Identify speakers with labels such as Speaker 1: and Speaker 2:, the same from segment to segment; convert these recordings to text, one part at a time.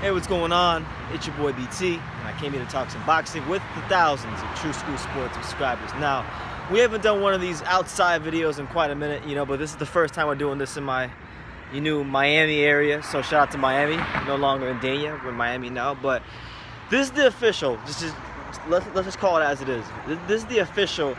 Speaker 1: Hey, what's going on? It's your boy BT, and I came here to talk some boxing with the thousands of True School Sports subscribers. Now, we haven't done one of these outside videos in quite a minute, but this is the first time we're doing this in my Miami area. So shout out to Miami. No longer in Dania, we're in Miami now. But this is the official. Let's just call it as it is. This is the official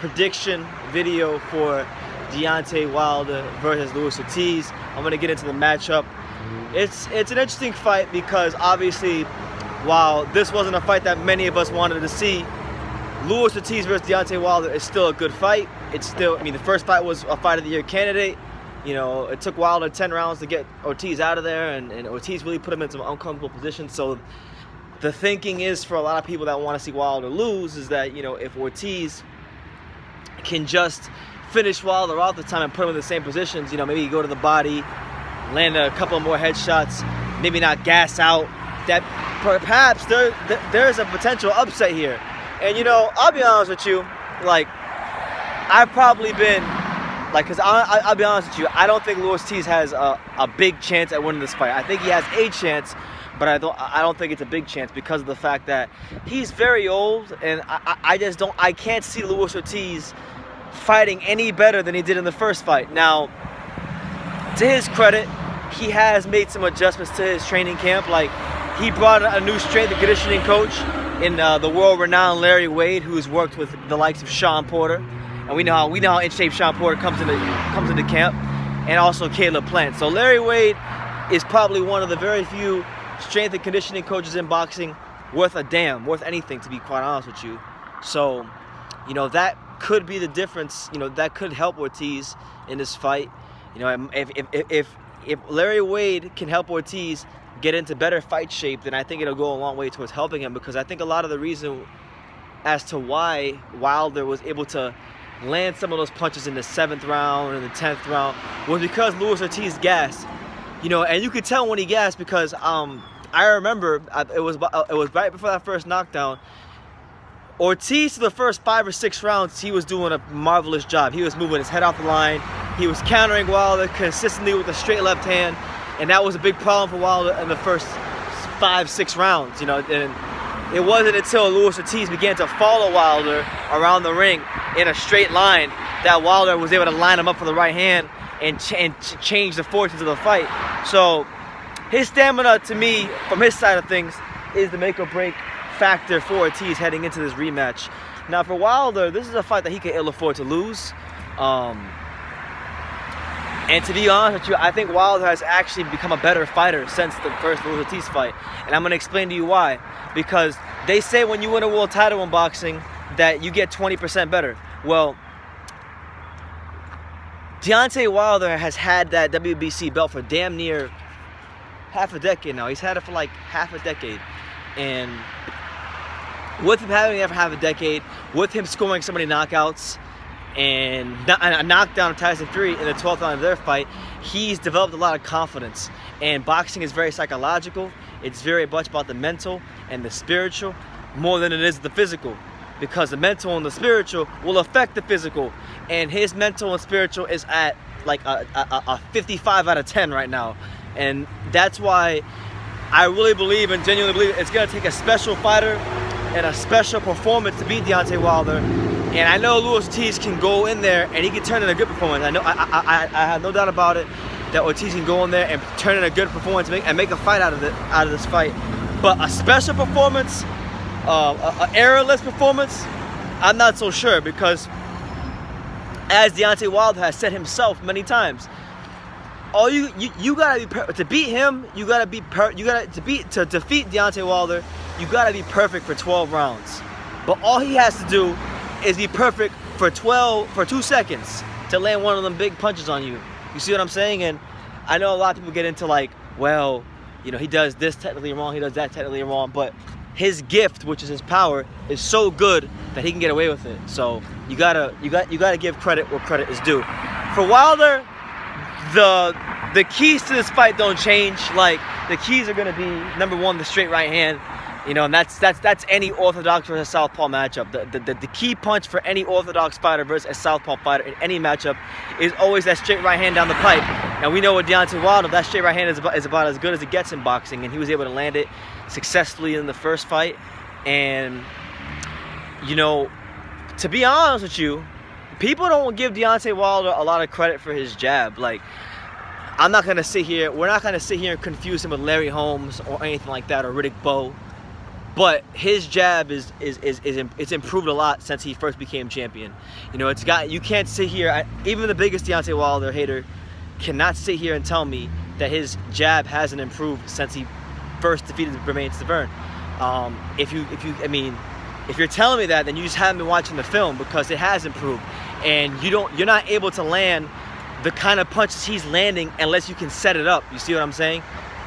Speaker 1: prediction video for Deontay Wilder versus Luis Ortiz. I'm gonna get into the matchup. It's an interesting fight because obviously, while this wasn't a fight that many of us wanted to see, Luis Ortiz versus Deontay Wilder is still a good fight. The first fight was a fight of the year candidate. It took Wilder 10 rounds to get Ortiz out of there, and Ortiz really put him in some uncomfortable positions. So the thinking is, for a lot of people that want to see Wilder lose, is that if Ortiz can just finish Wilder off the time and put him in the same positions, maybe go to the body, land a couple more headshots, maybe not gas out, that perhaps there's a potential upset here. And I'll be honest with you, I've probably been because I'll be honest with you, I don't think Luis Ortiz has a big chance at winning this fight. I think he has a chance, but I don't think it's a big chance because of the fact that he's very old, and I can't see Luis Ortiz fighting any better than he did in the first fight. Now, to his credit, he has made some adjustments to his training camp. He brought a new strength and conditioning coach in the world-renowned Larry Wade, who's worked with the likes of Sean Porter, and we know how in shape Sean Porter comes into camp, and also Caleb Plant. So Larry Wade is probably one of the very few strength and conditioning coaches in boxing worth anything, to be quite honest with you. So, that could be the difference. That could help Ortiz in this fight. If Larry Wade can help Ortiz get into better fight shape, then I think it'll go a long way towards helping him, because I think a lot of the reason as to why Wilder was able to land some of those punches in the 7th round and the 10th round was because Luis Ortiz gassed. And you could tell when he gassed because I remember it was right before that first knockdown. Ortiz, for the first 5 or 6 rounds, he was doing a marvelous job. He was moving his head off the line. He was countering Wilder consistently with a straight left hand, and that was a big problem for Wilder in the first 5-6 rounds. And it wasn't until Luis Ortiz began to follow Wilder around the ring in a straight line that Wilder was able to line him up for the right hand and change the fortunes of the fight. So his stamina, to me, from his side of things, is the make or break factor for Ortiz heading into this rematch. Now, for Wilder, this is a fight that he can ill afford to lose. And to be honest with you, I think Wilder has actually become a better fighter since the first Luis Ortiz fight. And I'm going to explain to you why. Because they say when you win a world title in boxing that you get 20% better. Well, Deontay Wilder has had that WBC belt for damn near half a decade now. He's had it for half a decade. And with him having it for half a decade, with him scoring so many knockouts, and a knockdown of Tyson Fury in the 12th round of their fight, he's developed a lot of confidence. And boxing is very psychological. It's very much about the mental and the spiritual more than it is the physical, because the mental and the spiritual will affect the physical. And his mental and spiritual is at a 55 out of 10 right now. And that's why I really believe and genuinely believe it's going to take a special fighter and a special performance to beat Deontay Wilder. And I know Luis Ortiz can go in there and he can turn in a good performance. I have no doubt about it that Ortiz can go in there and turn in a good performance and make a fight out of this fight. But a special performance, an errorless performance, I'm not so sure, because as Deontay Wilder has said himself many times, all you gotta be to beat him. You gotta be to defeat Deontay Wilder. You gotta be perfect for 12 rounds. But all he has to do is be perfect for 2 seconds to land one of them big punches on you. You see what I'm saying? And I know a lot of people get into he does this technically wrong, he does that technically wrong, but his gift, which is his power, is so good that he can get away with it. So you gotta give credit where credit is due. For Wilder, the keys to this fight don't change. The keys are gonna be, number one, the straight right hand. And that's any orthodox versus southpaw matchup. The key punch for any orthodox fighter versus a southpaw fighter in any matchup is always that straight right hand down the pipe. And we know with Deontay Wilder, that straight right hand is about as good as it gets in boxing, and he was able to land it successfully in the first fight. And to be honest with you, people don't give Deontay Wilder a lot of credit for his jab. Like, we're not gonna sit here and confuse him with Larry Holmes or anything like that, or Riddick Bowe. But his jab it's improved a lot since he first became champion. You can't sit here, even the biggest Deontay Wilder hater cannot sit here and tell me that his jab hasn't improved since he first defeated Bermane Stiverne. If you're telling me that, then you just haven't been watching the film, because it has improved, and you're not able to land the kind of punches he's landing unless you can set it up. You see what I'm saying?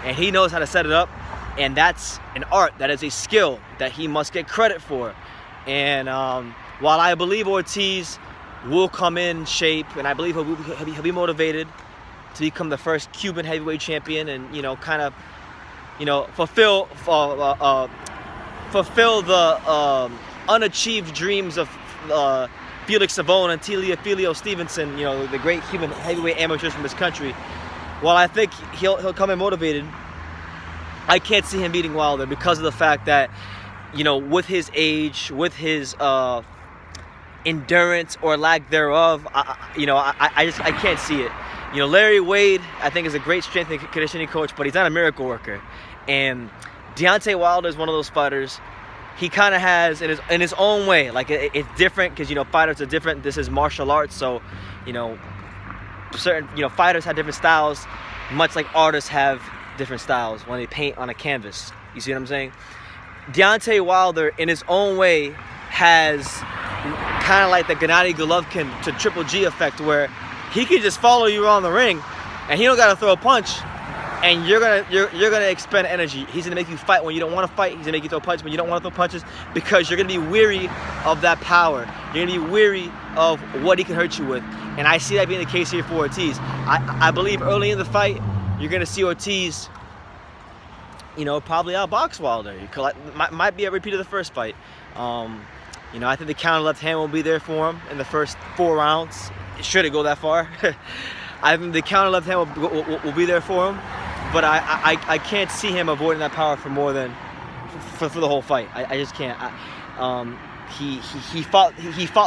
Speaker 1: And he knows how to set it up. And that's an art, that is a skill that he must get credit for. And while I believe Ortiz will come in shape, and I believe he'll be motivated to become the first Cuban heavyweight champion, and fulfill the unachieved dreams of Felix Savone and Teofimo Stevenson, the great Cuban heavyweight amateurs from this country. While I think he'll come in motivated, I can't see him beating Wilder because of the fact that, with his age, with his endurance or lack thereof, I can't see it. Larry Wade, I think, is a great strength and conditioning coach, but he's not a miracle worker. And Deontay Wilder is one of those fighters. He kind of has, in his own way, like it's different because fighters are different. This is martial arts, so certain fighters have different styles, much like artists have different styles when they paint on a canvas. You see what I'm saying? Deontay Wilder, in his own way, has kind of like the Gennady Golovkin to Triple G effect, where he can just follow you around the ring, and he don't gotta throw a punch, and you're gonna expend energy. He's gonna make you fight when you don't want to fight. He's gonna make you throw punches when you don't want to throw punches, because you're gonna be weary of that power. You're gonna be weary of what he can hurt you with, and I see that being the case here for Ortiz. I believe early in the fight, you're going to see Ortiz, probably outbox Wilder. Might be a repeat of the first fight. I think the counter left hand will be there for him in the first 4 rounds. Should it go that far? I think the counter left hand will be there for him. But I can't see him avoiding that power for more than for the whole fight. I just can't. He fought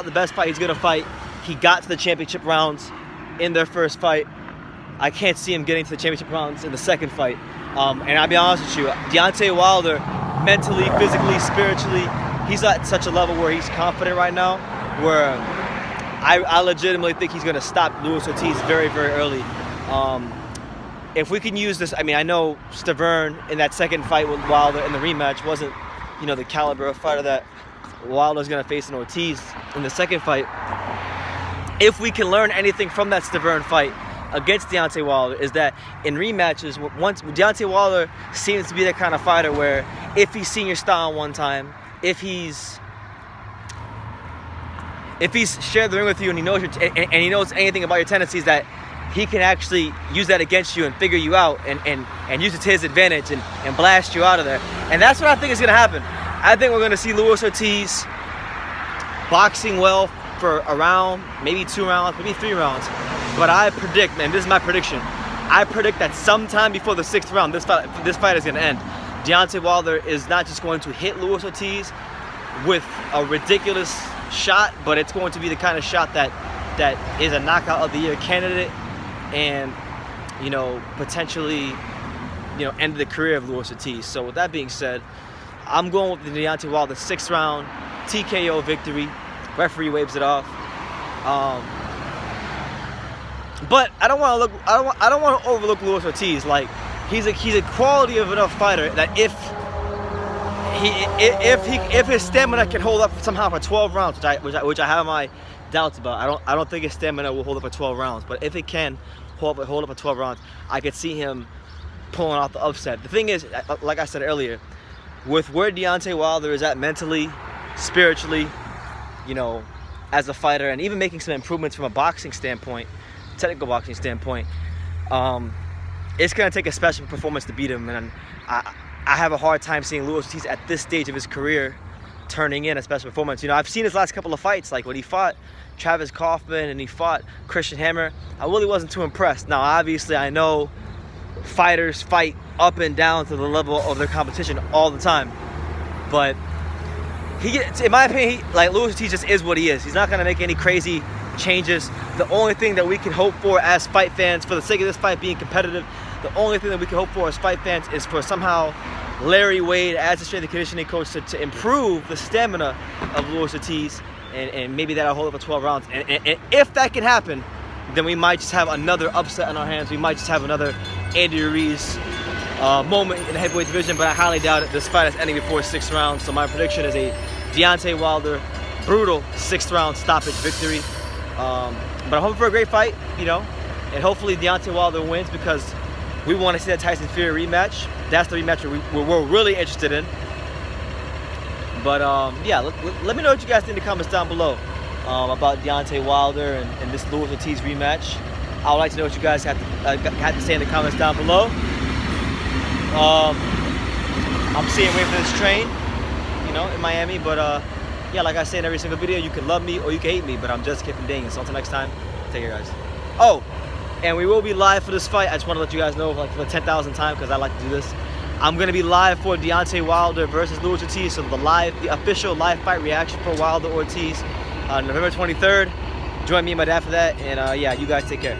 Speaker 1: the best fight he's going to fight. He got to the championship rounds in their first fight. I can't see him getting to the championship rounds in the second fight. And I'll be honest with you, Deontay Wilder, mentally, physically, spiritually, he's at such a level where he's confident right now, where I legitimately think he's going to stop Luis Ortiz very, very early. If we can use this, I know Stiverne in that second fight with Wilder in the rematch wasn't, the caliber of fighter that Wilder's going to face in Ortiz in the second fight. If we can learn anything from that Stiverne fight against Deontay Wilder, is that in rematches, once Deontay Wilder seems to be that kind of fighter where if he's seen your style one time, if he's shared the ring with you and he knows anything about your tendencies, that he can actually use that against you and figure you out and use it to his advantage and blast you out of there. And that's what I think is going to happen. I think we're going to see Luis Ortiz boxing well for a round, maybe 2 rounds, maybe 3 rounds. But I predict, and this is my prediction, I predict that sometime before the 6th round, this fight is going to end. Deontay Wilder is not just going to hit Luis Ortiz with a ridiculous shot, but it's going to be the kind of shot that is a knockout of the year candidate, and potentially end the career of Luis Ortiz. So with that being said, I'm going with the Deontay Wilder 6th round TKO victory. Referee waves it off. But I don't want to overlook Luis Ortiz. Like, he's a quality of enough fighter that if his stamina can hold up somehow for 12 rounds, which I have my doubts about. I don't think his stamina will hold up for 12 rounds. But if it can hold up for 12 rounds, I could see him pulling off the upset. The thing is, like I said earlier, with where Deontay Wilder is at mentally, spiritually, as a fighter, and even making some improvements from a boxing standpoint, technical boxing standpoint, it's going to take a special performance to beat him. And I have a hard time seeing Luis Ortiz at this stage of his career turning in a special performance. You know, I've seen his last couple of fights, like when he fought Travis Kaufman and he fought Christian Hammer. I really wasn't too impressed. Now, obviously, I know fighters fight up and down to the level of their competition all the time, but in my opinion, like Luis Ortiz just is what he is. He's not going to make any crazy changes. The only thing that we can hope for as fight fans, for the sake of this fight being competitive, the only thing that we can hope for as fight fans is for somehow Larry Wade, as a strength and conditioning coach, to improve the stamina of Luis Ortiz, and maybe that'll hold up for 12 rounds. And if that can happen, then we might just have another upset on our hands. We might just have another Andy Ruiz moment in the heavyweight division, but I highly doubt it. This fight is ending before 6 rounds, so my prediction is a Deontay Wilder brutal 6th round stoppage victory. But I'm hoping for a great fight, you know, and hopefully Deontay Wilder wins, because we want to see that Tyson Fury rematch. That's the rematch we're really interested in. But yeah, let me know what you guys think in the comments down below about Deontay Wilder and this Luis Ortiz rematch. I would like to know what you guys have to say in the comments down below. I'm staying away from this train, you know, in Miami. But yeah, like I say in every single video, you can love me or you can hate me, but I'm just Kid from Dane. So until next time, take care, guys. Oh, and we will be live for this fight. I just want to let you guys know, like, for the 10,000th time, because I like to do this. I'm going to be live for Deontay Wilder versus Luis Ortiz. So the official live fight reaction for Wilder Ortiz on November 23rd. Join me and my dad for that. And yeah, you guys take care.